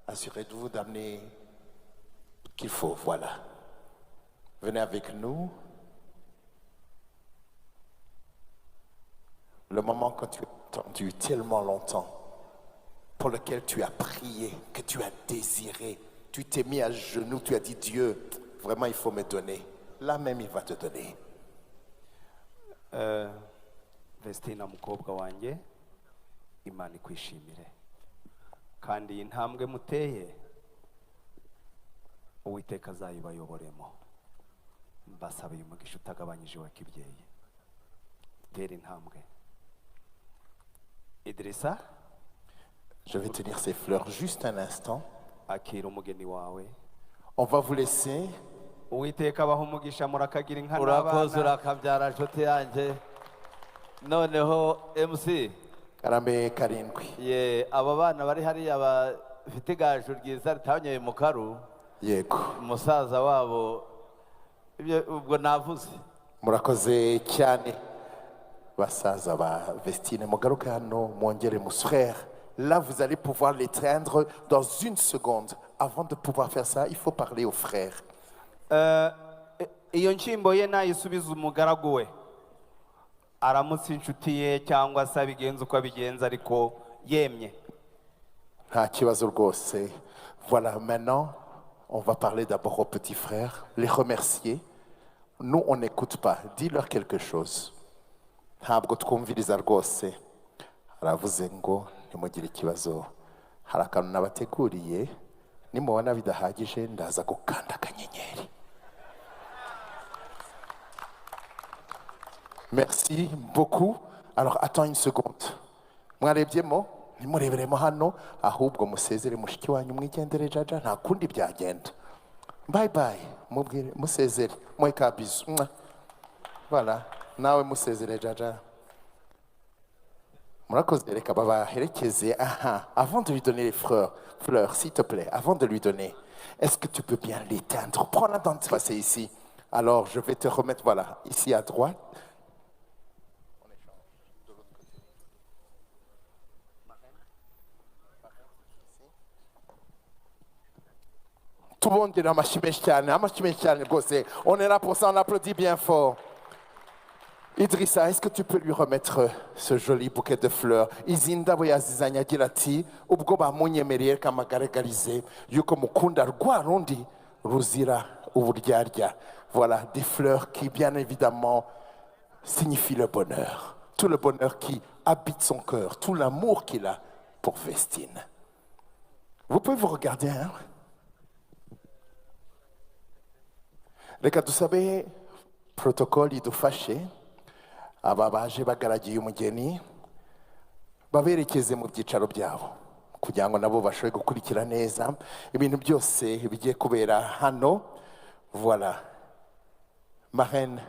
Assurez-vous d'amener ce qu'il faut, voilà. Venez avec nous. Le moment que tu as attendu tellement longtemps, pour lequel tu as prié, que tu as désiré, tu t'es mis à genoux, tu as dit Dieu, vraiment il faut me donner. Là même il va te donner. Vestina mukobwa wanjye Imana ikwishimire kandi intambwe muteye Uwiteka azayibayoboremo mbasabiye umugisha utagabanyije wa kibyeyi tera intambwe Idrissa je vais tenir ces fleurs juste un instant. akira umugeni wawe On va vous laisser. Uwiteka abaha umugisha murakagira inka urakoze urakabyara nshuti yanjye noneho MC Karambe karindwi. ye aba bana bari hariya bafite igaju ryiza ritanyoye mu karu Yego. umusaza wabo ubwo navuze Murakoze cyane basaza ba Vestine mugaruke hano mwongere mon frère. Là vous allez pouvoir l'étreindre dans une seconde. Avant de pouvoir faire ça, il faut parler au frère. iyo nshimbo ye nayisubiza umugaragu we aramutse inshuti ye cyangwa se abigenza uko abigenza ariko yemye Nta kibazo rwose. Voilà, maintenant, on va parler d'abord au petit frère, les remercier. Nous, on n'écoute pas. Dis-leur quelque chose. Ntabwo twumviriza rwose. Aravuze ngo ntimugire ikibazo. Hari akantu nabateguriye. Nimubona bidahagije ndaza gukanda akanyenyeri. Merci beaucoup. Alors, attends une seconde. Mwarebyemo ntimureberemo hano ahubwo musezere mushiki wanyu mwigendere jaja nta kundi byagenda. Bye bye. Mubwire musezere. Mweka bisu. Voilà. Nawe musezere jaja. Murakoze reka babaherekeze. Aha. Avant de lui donner les fleurs, s'il te plaît, avant de lui donner, est-ce que tu peux bien l'éteindre? Prends-la dans te passer ici. Alors, je vais te remettre, voilà, ici à droite. Tout le monde est dans ma chimèche-chiane. On est là pour ça, on applaudit bien fort. Idrissa, est-ce que tu peux lui remettre ce joli bouquet de fleurs? Izinda boyazizanya agira ati ubwo bamunyemereye kamagaragarize yuko mukunda rwa rundi ruzira uburyarya. Voilà, des fleurs qui bien évidemment signifient le bonheur. Tout le bonheur qui habite son cœur, tout l'amour qu'il a pour Vestine. Vous pouvez vous regarder, hein? Reka dusabe protocole idufashe aba baje bagaragiye umugeni baberekeze mu byicaro byabo kugira ngo nabo bashobore gukurikira neza ibintu byose bigiye kubera hano. Voilà, marraine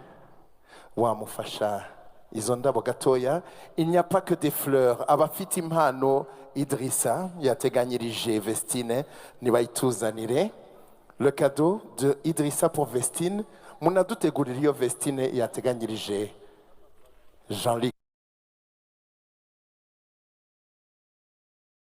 wamufasha izo ndabo gatoya. Il n'y a pas que des fleurs. Abafite impano Idrissa yateganyirije Vestine nibayituzanire. Le cadeau de Idrissa pour Vestine, munadutegurira iyo Vestine yateganyirije Jean-Luc.